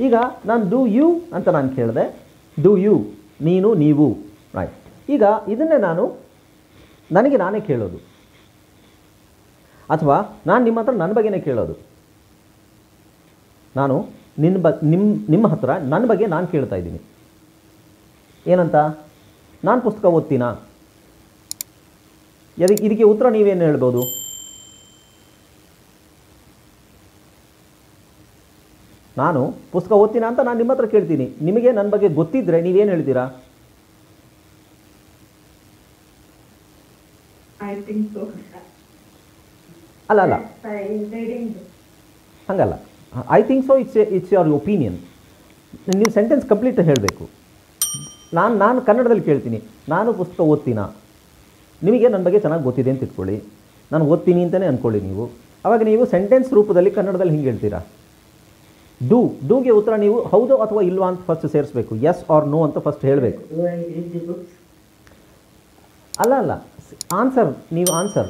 ಈಗ ನಾನು do you ಅಂತ ನಾನು ಕೇಳಿದೆ, ಡೂ ಯು ನೀನು ನೀವು, ರೈಟ್. ಈಗ ಇದನ್ನೇ ನಾನು ನನಗೆ ನಾನೇ ಕೇಳೋದು, ಅಥವಾ ನಾನು ನಿಮ್ಮ ಹತ್ರ ನನ್ನ ಬಗ್ಗೆನೇ ಕೇಳೋದು. ನಾನು ನಿಮ್ಮ ಹತ್ರ ನನ್ನ ಬಗ್ಗೆ ನಾನು ಕೇಳ್ತಾ ಇದ್ದೀನಿ. ಏನಂತ? ನಾನು ಪುಸ್ತಕ ಓದ್ತೀನಾ? ಇದಕ್ಕೆ ಉತ್ತರ ನೀವೇನು ಹೇಳ್ಬೋದು? ನಾನು ಪುಸ್ತಕ ಓದ್ತೀನಾ ಅಂತ ನಾನು ನಿಮ್ಮ ಹತ್ರ ಕೇಳ್ತೀನಿ. ನಿಮಗೆ ನನ್ನ ಬಗ್ಗೆ ಗೊತ್ತಿದ್ದರೆ ನೀವೇನು ಹೇಳ್ತೀರಾ? ಅಲ್ಲ ಹಂಗಲ್ಲ. I think so it's your opinion. ನೀವು ಸೆಂಟೆನ್ಸ್ ಕಂಪ್ಲೀಟ್ ಹೇಳಬೇಕು. ನಾನು ಕನ್ನಡದಲ್ಲಿ ಕೇಳ್ತೀನಿ, ನಾನು ಪುಸ್ತಕ ಓದ್ತೀನಾ? ನಿಮಗೆ ನನ್ನ ಬಗ್ಗೆ ಚೆನ್ನಾಗಿ ಗೊತ್ತಿದೆ ಅಂತ ಇಟ್ಕೊಳ್ಳಿ, ನಾನು ಓದ್ತೀನಿ ಅಂತಲೇ ಅಂದ್ಕೊಳ್ಳಿ ನೀವು. ಆವಾಗ ನೀವು ಸೆಂಟೆನ್ಸ್ ರೂಪದಲ್ಲಿ ಕನ್ನಡದಲ್ಲಿ ಹಿಂಗೆ ಹೇಳ್ತೀರಾ. ಡೂಗೆ ಉತ್ತರ ನೀವು ಹೌದು ಅಥವಾ ಇಲ್ವಾ ಅಂತ ಫಸ್ಟ್ ಸೇರಿಸ್ಬೇಕು. ಎಸ್ ಆರ್ ನೋ ಅಂತ ಫಸ್ಟ್ ಹೇಳಬೇಕು. ಅಲ್ಲ ಆನ್ಸರ್, ನೀವು answer.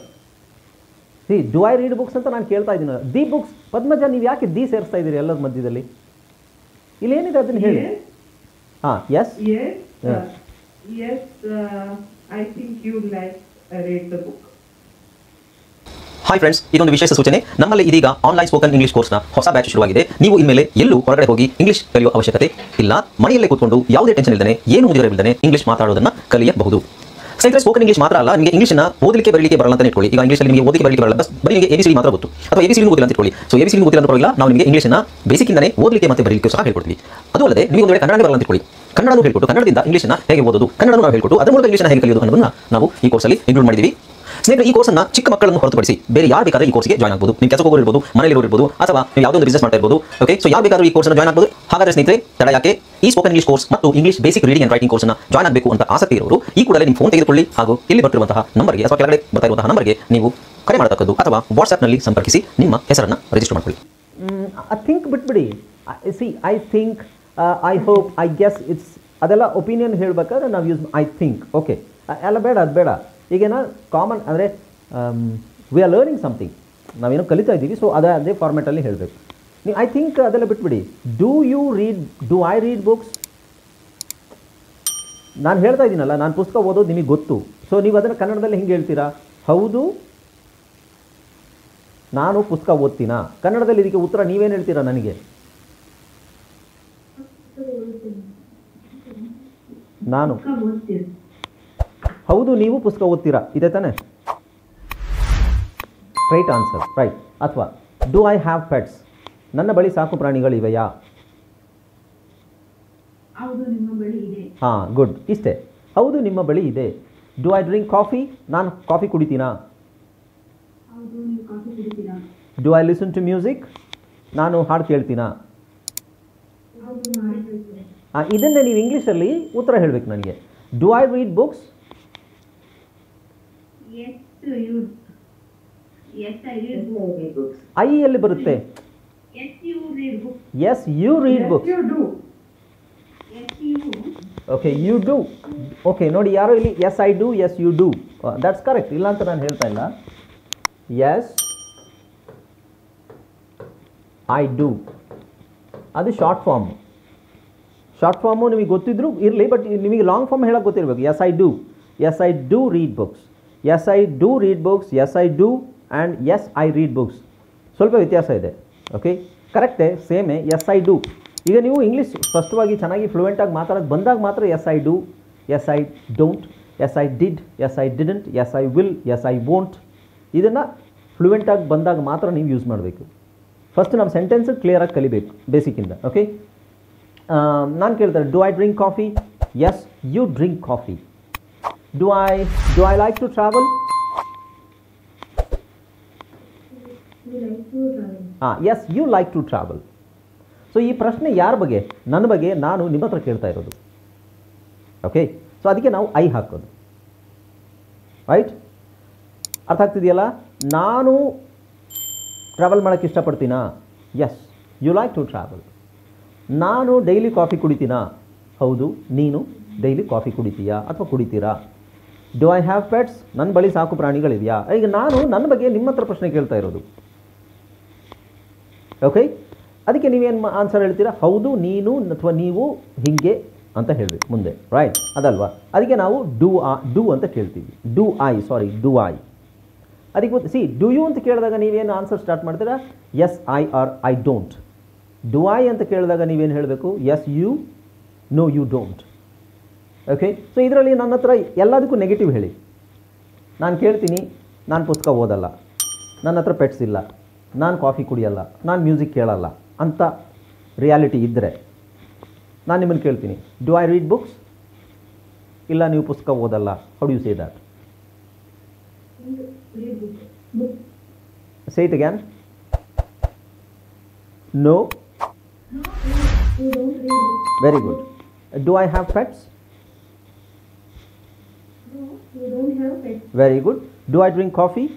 Do I read books ಅಂತ ನಾನು ಕೇಳ್ತಾ ಇದ್ದೀನಿ. The books. ಪದ್ಮಜ, ನೀವು ಯಾಕೆ ದಿ ಸೇರಿಸ್ತಾ ಇದ್ದೀರಿ ಎಲ್ಲರ ಮಧ್ಯದಲ್ಲಿ? ಇಲ್ಲೇನಿದೆ ಅದನ್ನು ಹೇಳಿ. ಹಾಂ, yes I think you like read the book. Hi friends, ಇದೊಂದು ವಿಶೇಷ ಸೂಚನೆ. ನಮ್ಮಲ್ಲಿ ಇದೀಗ ಆನ್ಲೈನ್ ಸ್ಪೋಕನ್ ಇಂಗ್ಲಿಷ್ ಕೋರ್ಸ್ನ ಹೊಸ ಬ್ಯಾಚ್ ಶುರುವಾಗಿದೆ. ನೀವು ಇನ್ಮೇಲೆ ಎಲ್ಲೂ ಹೊರಗಡೆ ಹೋಗಿ ಇಂಗ್ಲಿಷ್ ಕಲಿಯುವ ಅವಶ್ಯಕತೆ ಇಲ್ಲ. ಮನೆಯಲ್ಲೇ ಕೂತ್ಕೊಂಡು ಯಾವುದೇ ಟೆನ್ಷನ್ ಇಲ್ಲದೆ, ಏನು ಮುಗಿದಿರಬಿಲ್ಲದೆ ಇಂಗ್ಲಿಷ್ ಮಾತಾಡೋದನ್ನು ಕಲಿಯಬಹುದು. ಸ್ನೇಹಿತರೆ, ಸ್ಪೋಕನ್ ಇಂಗ್ಲಿಷ್ ಮಾತ್ರ ಅಲ್ಲ, ನಿಮಗೆ ಇಂಗ್ಲಿಷ್ನ ಓದಲಿಕ್ಕೆ ಬರಲಿಕ್ಕೆ ಬರಲ್ಲ ಅಂತ ಇಟ್ಕೊಳ್ಳಿ. ಈಗ ಇಂಗ್ಲಿಷಲ್ಲಿ ನಿಮಗೆ ಓದಲಿಕ್ಕೆ ಬರಲಿಕ್ಕೆ ಬರಲ್ಲ, ಬರೀ ನಿಮಗೆ ABCD ಮಾತ್ರ ಗೊತ್ತು, ಅಥವಾ ABCD ಗೊತ್ತಿಲ್ಲ ಅಂತ ಇಟ್ಕೊಳ್ಳಿ. ಸೊ ABCD ಗೊತ್ತಿಲ್ಲ ಅಂತ ಪರವಾಗಿಲ್ಲ, ನಾವು ನಿಮಗೆ ಇಂಗ್ಲಿಷ್ನ ಬೇಸಿಕ್ಕಿಂದನೇ ಓದಲಿಕ್ಕೆ ಮತ್ತೆ ಬರಲಿಕ್ಕೆ ಸಹ ಹೇಳ್ಕೊಡ್ತೀವಿ. ಅದು ಅಲ್ಲದೆ ನೀವು ಒಂದು ವೇಳೆ ಕನ್ನಡ ಬರಲ್ಲ ಅಂತ ಇಟ್ಕೊಳ್ಳಿ, ಕನ್ನಡನೂ ಹೇಳ್ಕೊಟ್ಟು ಕನ್ನಡದಿಂದ ಇಂಗ್ಲಿಷ್ನ ಹೇಗೆ ಓದೋದು, ಕನ್ನಡನೂ ನಾವು ಹೇಳ್ಕೊಟ್ಟು ಅದರ ಮೂಲಕ ಇಂಗ್ಲಿಷ್ನ ಹೇಗೆ ಕಲಿಯೋದು ಅನ್ನೋದನ್ನ ನಾವು ಈ ಕೋರ್ಸಲ್ಲಿ ಇನ್ಕ್ಲೂಡ್ ಮಾಡಿದ್ದೀವಿ. ಸ್ನೇಹಿತರೆ, ಈ ಕೋರ್ಸನ್ನು ಚಿಕ್ಕ ಮಕ್ಕಳನ್ನು ಹೊರತುಪಡಿಸಿ ಬೇರೆ ಯಾರು ಬೇಕಾದ್ರೆ ಈ ಕೋರ್ಸ್ಗೆ ಜಾಯ್ನ್ ಆಗಬಹುದು. ನೀವು ಕೆಲಸ ಹೋಗೋರು ಇರ್ಬೋದು, ಮನೆಯಲ್ಲಿ ಇರ್ಬೋದು, ಅಥವಾ ನೀವು ಯಾವುದೋ ಒಂದು ಬಿಸ್ನೆಸ್ ಮಾಡ್ತಾ ಇರ್ಬೋದು. ಓಕೆ, ಸೊ ಯಾರು ಬೇಕಾದ್ರೂ ಈ ಕೋರ್ಸ್ನ ಜಾಯ್ನ್ ಆಗಬಹುದು. ಹಾಗಾದ್ರೆ ಸ್ನೇಹಿತರೆ, ತಡ ಯಾಕೆ? ಈ ಸ್ಪೋಕನ್ ಇಂಗ್ಲಿಷ್ ಕೋರ್ಸ್ ಮತ್ತು English basic reading and writing ಕೋರ್ಸ್ನ ಜಾಯ್ನ್ ಆಗಬೇಕು ಅಂತ ಆಸಕ್ತಿ ಇರೋರು ಈ ಕೂಡಲೇ ನಿಮ್ಮ ಫೋನ್ ತೆಗೆದುಕೊಳ್ಳಿ, ಹಾಗೂ ಇಲ್ಲಿ ಬರ್ತಿರುವಂತಹ ನಂಬರ್ಗೆ ಅಥವಾ ಕೆಳಗಡೆ ಬರ್ತಾ ಇರುವಂತಹ ನಂಬರ್ಗೆ ನೀವು ಕರೆ ಮಾಡತಕ್ಕದ್ದು, ಅಥವಾ ವಾಟ್ಸ್ಆ್ಯಪ್ನಲ್ಲಿ ಸಂಪರ್ಕಿಸಿ ನಿಮ್ಮ ಹೆಸರನ್ನು ರಿಜಿಸ್ಟರ್ ಮಾಡ್ಕೊಳ್ಳಿ. ಥಿಂಕ್ ಬಿಟ್ಬಿಡಿ. I think, I hope, I guess, it's ಅದೆಲ್ಲ ಒಪಿನಿಯನ್ ಹೇಳಬೇಕಾದ್ರೆ ನಾವು ಯೂಸ್ ಐ ಥಿಂಕ್. ಓಕೆ, ಎಲ್ಲ ಬೇಡ, ಅದು ಬೇಡ. ಈಗೇನ ಕಾಮನ್ ಅಂದರೆ ವಿ ಆರ್ ಲರ್ನಿಂಗ್ ಸಮಥಿಂಗ್, ನಾವೇನೋ ಕಲಿತಾ ಇದ್ದೀವಿ. ಸೊ ಅದೇ ಫಾರ್ಮೆಟಲ್ಲಿ ಹೇಳಬೇಕು. ನೀವು ಐ ಥಿಂಕ್ ಅದೆಲ್ಲ ಬಿಟ್ಬಿಡಿ. Do I read books? ನಾನು ಹೇಳ್ತಾ ಇದ್ದೀನಲ್ಲ, ನಾನು ಪುಸ್ತಕ ಓದೋದು ನಿಮಗೆ ಗೊತ್ತು. ಸೊ ನೀವು ಅದನ್ನು ಕನ್ನಡದಲ್ಲಿ ಹಿಂಗೆ ಹೇಳ್ತೀರಾ, ಹೌದು ನಾನು ಪುಸ್ತಕ ಓದ್ತೀನಾ? ಕನ್ನಡದಲ್ಲಿ ಇದಕ್ಕೆ ಉತ್ತರ ನೀವೇನು ಹೇಳ್ತೀರಾ ನನಗೆ? ನಾನು ಹೌದು ನೀವು ಪುಸ್ತಕ ಓದ್ತೀರಾ, ಇದೆ ತಾನೆ? Right answer, right. ಅಥವಾ ಡು ಐ ಹ್ಯಾವ್ ಪೆಟ್ಸ್? ನನ್ನ ಬಳಿ ಸಾಕು ಪ್ರಾಣಿಗಳಿವೆಯಾ? ಹಾಂ, ಗುಡ್. ಇಷ್ಟೇ, ಹೌದು ನಿಮ್ಮ ಬಳಿ ಇದೆ. Do I drink coffee? ನಾನು ಕಾಫಿ ಕುಡಿತೀನಾ? Do I listen to music? ನಾನು ಹಾಡು ಕೇಳ್ತೀನಾ? ಇದನ್ನೇ ನೀವು ಇಂಗ್ಲೀಷಲ್ಲಿ ಉತ್ತರ ಹೇಳಬೇಕು ನನಗೆ. Do I read books? I ಎಲ್ಲಿ ಬರುತ್ತೆ? Yes you read books. Okay, you do. Okay, ನೋಡಿ, ಯಾರೋ ಇಲ್ಲಿ yes I do, yes you do, that's correct. ಇಲ್ಲ ಅಂತ ನಾನು ಹೇಳ್ತಾ ಇಲ್ಲ. ಎಸ್ ಐ ಡೂ ಅದು ಶಾರ್ಟ್ ಫಾರ್ಮ್. ಶಾರ್ಟ್ ಫಾರ್ಮು ನಿಮಗೆ ಗೊತ್ತಿದ್ರು ಇರಲಿ, ಬಟ್ ನಿಮಗೆ ಲಾಂಗ್ ಫಾರ್ಮ್ ಹೇಳೋಕ್ಕೆ ಗೊತ್ತಿರಬೇಕು. Yes I do, yes I do read books, yes I do read books, yes I do and yes I read books. ಸ್ವಲ್ಪ ವ್ಯತ್ಯಾಸ ಇದೆ. ಓಕೆ, ಕರೆಕ್ಟೇ, ಸೇಮೇ. Yes I do. ಈಗ ನೀವು ಇಂಗ್ಲೀಷ್ ಸ್ಪಷ್ಟವಾಗಿ ಚೆನ್ನಾಗಿ ಫ್ಲೂಯೆಂಟಾಗಿ ಮಾತಾಡೋದು ಬಂದಾಗ ಮಾತ್ರ yes I do, yes I don't, yes I did, yes I didn't, yes I will, yes I won't, ಇದನ್ನು ಫ್ಲೂಯೆಂಟಾಗಿ ಬಂದಾಗ ಮಾತ್ರ ನೀವು ಯೂಸ್ ಮಾಡಬೇಕು. ಫಸ್ಟ್ ನಾವು ಸೆಂಟೆನ್ಸ್ ಕ್ಲಿಯರಾಗಿ ಕಲಿಬೇಕು ಬೇಸಿಕ್ಕಿಂದ. ಓಕೆ, ನಾನು ಕೇಳ್ತಾರೆ, do I drink coffee? Yes you drink coffee. Do I like to travel? Yes you like to travel. So ಈ ಪ್ರಶ್ನೆ ಯಾರ ಬಗ್ಗೆ? ನನ್ನ ಬಗ್ಗೆ, ನಾನು ನಿಮ್ಮ ಹತ್ರ ಕೇಳ್ತಾ ಇರೋದು. ಓಕೆ, ಸೊ ಅದಕ್ಕೆ ನಾವು ಐ ಹಾಕೋದು. ರೈಟ್, ಅರ್ಥ ಆಗ್ತಿದೆಯಲ್ಲ? ನಾನು ಟ್ರಾವೆಲ್ ಮಾಡೋಕ್ಕೆ ಇಷ್ಟಪಡ್ತೀನಾ? Yes you like to travel. ನಾನು ಡೈಲಿ ಕಾಫಿ ಕುಡಿತೀನಾ? ಹೌದು, ನೀನು ಡೈಲಿ ಕಾಫಿ ಕುಡಿತೀಯಾ ಅಥವಾ ಕುಡಿತೀರಾ? Do I have pets? ನನ್ನ ಬಳಿ ಸಾಕು ಪ್ರಾಣಿಗಳಿದೆಯಾ? ಈಗ ನಾನು ನನ್ನ ಬಗ್ಗೆ ನಿಮ್ಮ ಹತ್ರ ಪ್ರಶ್ನೆ ಕೇಳ್ತಾ ಇರೋದು. ಓಕೆ, ಅದಕ್ಕೆ ನೀವೇನು ಆನ್ಸರ್ ಹೇಳ್ತೀರಾ? ಹೌದು, ನೀನು ಅಥವಾ ನೀವು ಹೀಗೆ ಅಂತ ಹೇಳಬೇಕು ಮುಂದೆ, ರೈಟ್? ಅದಲ್ವಾ? ಅದಕ್ಕೆ ನಾವು ಡೂ ಅಂತ ಕೇಳ್ತೀವಿ. Do I. ಅದಕ್ಕೆ ಸಿ ಡೂ ಯು ಅಂತ ಕೇಳಿದಾಗ ನೀವೇನು ಆನ್ಸರ್ ಸ್ಟಾರ್ಟ್ ಮಾಡ್ತೀರಾ? Yes I or I don't. Do I ಅಂತ ಕೇಳಿದಾಗ ನೀವೇನು ಹೇಳಬೇಕು? Yes you, no you don't. Okay, so ಇದರಲ್ಲಿ ನನ್ನ ಹತ್ರ ಎಲ್ಲದಕ್ಕೂ ನೆಗೆಟಿವ್ ಹೇಳಿ. ನಾನು ಕೇಳ್ತೀನಿ, ನಾನು ಪುಸ್ತಕ ಓದಲ್ಲ, ನನ್ನ ಹತ್ರ ಪೆಟ್ಸ್ ಇಲ್ಲ, ನಾನು ಕಾಫಿ ಕುಡಿಯಲ್ಲ, ನಾನು ಮ್ಯೂಸಿಕ್ ಕೇಳಲ್ಲ ಅಂತ ರಿಯಾಲಿಟಿ ಇದ್ದರೆ ನಾನು ನಿಮ್ಮನ್ನು ಕೇಳ್ತೀನಿ, ಡು ಐ ರೀಡ್ ಬುಕ್ಸ್? ಇಲ್ಲ, ನೀವು ಪುಸ್ತಕ ಓದಲ್ಲ. How do you say that? Say it again. No. You don't read. Very good. Do I have pets? No, you don't have pets. Very good. Do I drink coffee?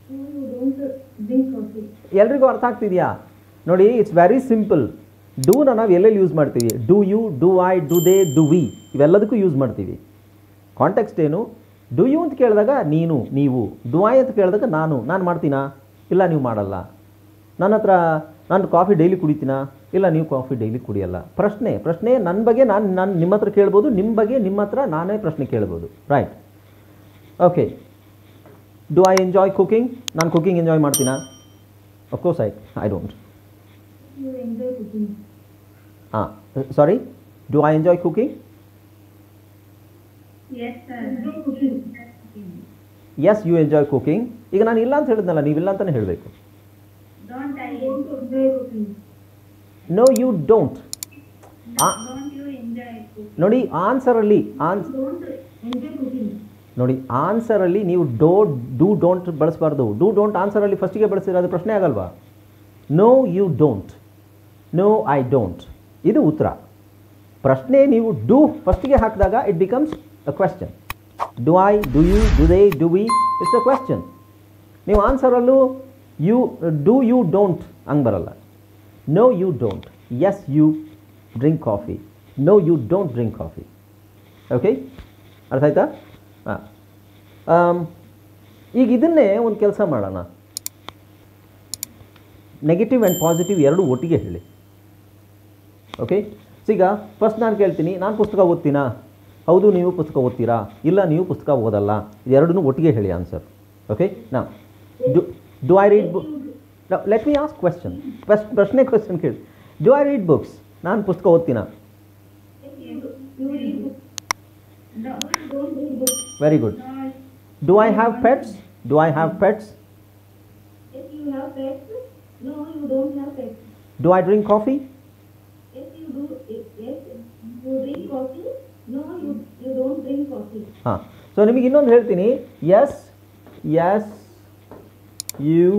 No, you don't drink coffee. ಎಲ್ರಿಗೂ ಅರ್ಥ ಆಗ್ತಿದೆಯಾ? ನೋಡಿ, it's very simple. ಡೂನ ನಾವು ಎಲ್ಲೆಲ್ಲಿ use ಮಾಡ್ತೀವಿ? Do you, do I, do they, do we, ಇವೆಲ್ಲದಕ್ಕೂ use ಮಾಡ್ತೀವಿ. Context ಏನು? Do you ಅಂತ ಕೇಳಿದಾಗ ನೀನು, ನೀವು. ಡೂ ಐ ಅಂತ ಕೇಳಿದಾಗ ನಾನು ಮಾಡ್ತೀನಾ? ಇಲ್ಲ, ನೀವು ಮಾಡಲ್ಲ. ನಾನು ಕಾಫಿ ಡೈಲಿ ಕುಡಿತೀನಾ? ಇಲ್ಲ, ನೀವು ಕಾಫಿ ಡೈಲಿ ಕುಡಿಯಲ್ಲ. ಪ್ರಶ್ನೆ ನನ್ನ ಬಗ್ಗೆ ನಾನು ನಿಮ್ಮ ಹತ್ರ ಕೇಳ್ಬೋದು, ನಿಮ್ಮ ಬಗ್ಗೆ ನಿಮ್ಮ ಹತ್ರ ನಾನೇ ಪ್ರಶ್ನೆ ಕೇಳ್ಬೋದು, right? Okay. Do I enjoy cooking? ನಾನು ಕುಕಿಂಗ್ ಎಂಜಾಯ್ ಮಾಡ್ತೀನಾ? Of course I don't. You enjoy cooking. Sorry, do I enjoy cooking? Yes, sir. Enjoy cooking. Yes, you enjoy cooking. ಈಗ ನಾನು ಇಲ್ಲ ಅಂತ ಹೇಳಿದ್ನಲ್ಲ, ನೀವಿಲ್ಲ ಅಂತಲೇ ಹೇಳಬೇಕು. Don't I Don't enjoy cooking. No, you don't. don't you enjoy cooking? ನೋಡಿ, ಆನ್ಸರಲ್ಲಿ Don't enjoy cooking. ನೋಡಿ, ಆನ್ಸರಲ್ಲಿ ನೀವು ಡೋಂಟ್ ಬಳಸಬಾರ್ದು. ಡೋಂಟ್ ಆನ್ಸರಲ್ಲಿ ಫಸ್ಟಿಗೆ ಬಳಸಿದ್ರೆ ಅದು ಪ್ರಶ್ನೆ ಆಗಲ್ವಾ? No you don't, no I don't, ಇದು ಉತ್ತರ. ಪ್ರಶ್ನೆ ನೀವು ಡೂ ಫಸ್ಟಿಗೆ ಹಾಕಿದಾಗ it becomes a question. Do I, do you, do they, do we, it's a question. ನೀವು ಆನ್ಸರಲ್ಲೂ ಯು ಡೋಂಟ್ ಹಂಗೆ ಬರಲ್ಲ. No you don't, yes you drink coffee, no you don't drink coffee. Okay, ಅರ್ಥ ಆಯ್ತಾ? ಹಾಂ, ಈಗ ಇದನ್ನೇ ಒಂದು ಕೆಲಸ ಮಾಡೋಣ. ನೆಗೆಟಿವ್ ಆ್ಯಂಡ್ ಪಾಸಿಟಿವ್ ಎರಡೂ ಒಟ್ಟಿಗೆ ಹೇಳಿ. ಓಕೆ, ಸೊ ಈಗ ಫಸ್ಟ್ ನಾನು ಕೇಳ್ತೀನಿ, ನಾನು ಪುಸ್ತಕ ಓದ್ತೀನಾ? ಹೌದು, ನೀವು ಪುಸ್ತಕ ಓದ್ತೀರಾ? ಇಲ್ಲ, ನೀವು ಪುಸ್ತಕ ಓದಲ್ಲ. ಇದೆರಡನ್ನೂ ಒಟ್ಟಿಗೆ ಹೇಳಿ ಆನ್ಸರ್. ಓಕೆ, ನಾ do I read book? Let me ask question. Question ಕೇಳಿ. Do I read books? ನಾನು ಪುಸ್ತಕ ಓದ್ತೀನಾ? You read books. No. Don't read books. Very good. No. Do I have pets? Yes, you have pets. No, you don't have pets. Do I drink coffee? Yes, you do. Yes, you drink coffee. No, you don't drink coffee. ಹಾಂ, so ನಿಮಗೆ ಇನ್ನೊಂದು ಹೇಳ್ತೀನಿ. Yes you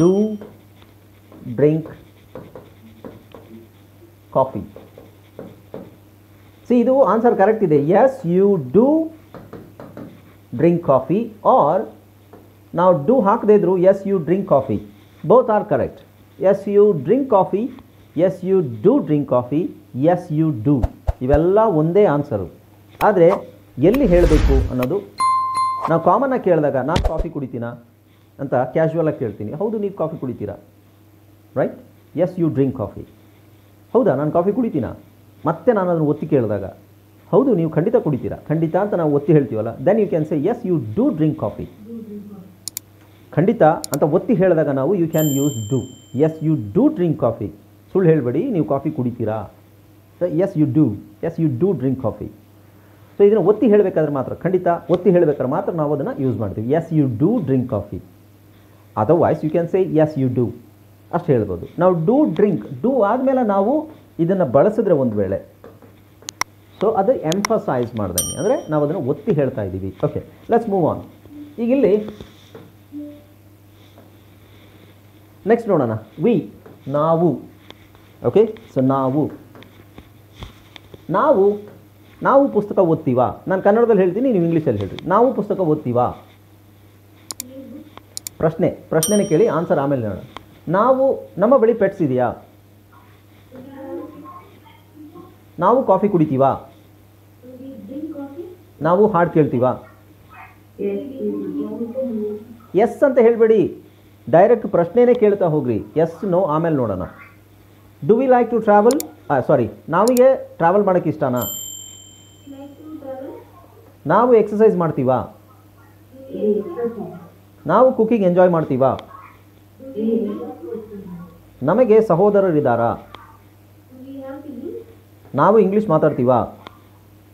do drink coffee. See, ಇದು answer correct ಇದೆ. Yes you do drink coffee, or ನಾವು do ಹಾಕದೇ ಇದ್ರು yes you drink coffee. Both are correct. Yes you drink coffee, yes you do drink coffee, yes you do, ಇವೆಲ್ಲ ಒಂದೇ answer. ಆದರೆ ಎಲ್ಲಿ ಹೇಳಬೇಕು ಅನ್ನೋದು, ನಾವು ಕಾಮನ್ನಾಗಿ ಕೇಳಿದಾಗ ನಾನು ಕಾಫಿ ಕುಡಿತೀನಾ ಅಂತ ಕ್ಯಾಶುವಲಾಗಿ ಕೇಳ್ತೀನಿ. ಹೌದು, ನೀವು ಕಾಫಿ ಕುಡಿತೀರಾ? Right? Yes you drink coffee. ಹೌದಾ, ನಾನು ಕಾಫಿ ಕುಡಿತೀನಾ? ಮತ್ತೆ ನಾನು ಅದನ್ನು ಒತ್ತಿ ಕೇಳಿದಾಗ ಹೌದು, ನೀವು ಖಂಡಿತ ಕುಡಿತೀರಾ? ಖಂಡಿತ ಅಂತ ನಾವು ಒತ್ತಿ ಹೇಳ್ತೀವಲ್ಲ, then you can say yes you do drink coffee. ಖಂಡಿತ ಅಂತ ಒತ್ತಿ ಹೇಳಿದಾಗ ನಾವು you can use do. Yes you do drink coffee. ಸುಳ್ಳು ಹೇಳಬೇಡಿ, ನೀವು ಕಾಫಿ ಕುಡಿತೀರಾ? Yes you do drink coffee. So ಇದನ್ನು ಒತ್ತಿ ಹೇಳಬೇಕಾದ್ರೆ ಮಾತ್ರ, ಖಂಡಿತ ಒತ್ತಿ ಹೇಳಬೇಕಾದ್ರೆ ಮಾತ್ರ ನಾವು ಅದನ್ನು ಯೂಸ್ ಮಾಡ್ತೀವಿ. Yes you do drink coffee. Otherwise you can say yes you do, ಅಷ್ಟು ಹೇಳ್ಬೋದು. ನಾವು ಡೂ ಡ್ರಿಂಕ್, ಡೂ ಆದಮೇಲೆ ನಾವು ಇದನ್ನು ಬಳಸಿದ್ರೆ ಒಂದು ವೇಳೆ, ಸೊ ಅದು ಎಂಫಸೈಸ್ ಮಾಡ್ದಂಗೆ, ಅಂದರೆ ನಾವು ಅದನ್ನು ಒತ್ತಿ ಹೇಳ್ತಾ ಇದ್ದೀವಿ. Okay, let's move on. ಈಗ ಇಲ್ಲಿ ನೆಕ್ಸ್ಟ್ ನೋಡೋಣ. ವಿ, ನಾವು. ಓಕೆ, ಸೊ ನಾವು ಪುಸ್ತಕ ಓದ್ತೀವಾ? ನಾನು ಕನ್ನಡದಲ್ಲಿ ಹೇಳ್ತೀನಿ, ನೀವು ಇಂಗ್ಲೀಷಲ್ಲಿ ಹೇಳ್ರಿ. ನಾವು ಪುಸ್ತಕ ಓದ್ತೀವಾ? ಪ್ರಶ್ನೆನೇ ಕೇಳಿ, ಆನ್ಸರ್ ಆಮೇಲೆ ನೋಡೋಣ. ನಮ್ಮ ಬಳಿ ಪೆಟ್ಸ್ ಇದೆಯಾ? ನಾವು ಕಾಫಿ ಕುಡಿತೀವಾ? We drink coffee. ನಾವು ಹಾಡು ಕೇಳ್ತೀವಾ? Yes, you ಎಸ್ ಅಂತ ಹೇಳಬೇಡಿ, ಡೈರೆಕ್ಟ್ ಪ್ರಶ್ನೆನೇ ಕೇಳ್ತಾ ಹೋಗ್ರಿ. ಎಸ್ ನೋ ಆಮೇಲೆ ನೋಡೋಣ. Do we like to travel, sorry, ನಮಗೆ ಟ್ರಾವೆಲ್ ಮಾಡೋಕ್ಕೆ ಇಷ್ಟನಾ? like to travel? ನಾವು ಎಕ್ಸಸೈಸ್ ಮಾಡ್ತೀವಾ? ನಾವು ಕುಕಿಂಗ್ ಎಂಜಾಯ್ ಮಾಡ್ತೀವಾ? ನಮಗೆ ಸಹೋದರರಿದ್ದಾರಾ? Do we have siblings? ನಾವು ಇಂಗ್ಲೀಷ್ ಮಾತಾಡ್ತೀವಾ?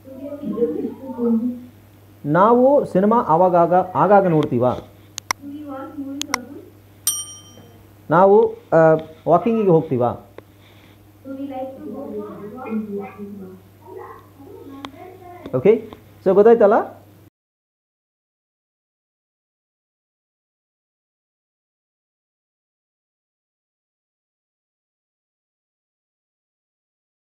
Do we have ನಾವು ಸಿನಿಮಾ ಆಗಾಗ ನೋಡ್ತೀವಾ? Do we watch movies also? ನಾವು ವಾಕಿಂಗಿಗೆ ಹೋಗ್ತೀವಾ? Do we like to go for walk? Okay, so ಗೊತ್ತಾಯ್ತಲ್ಲ.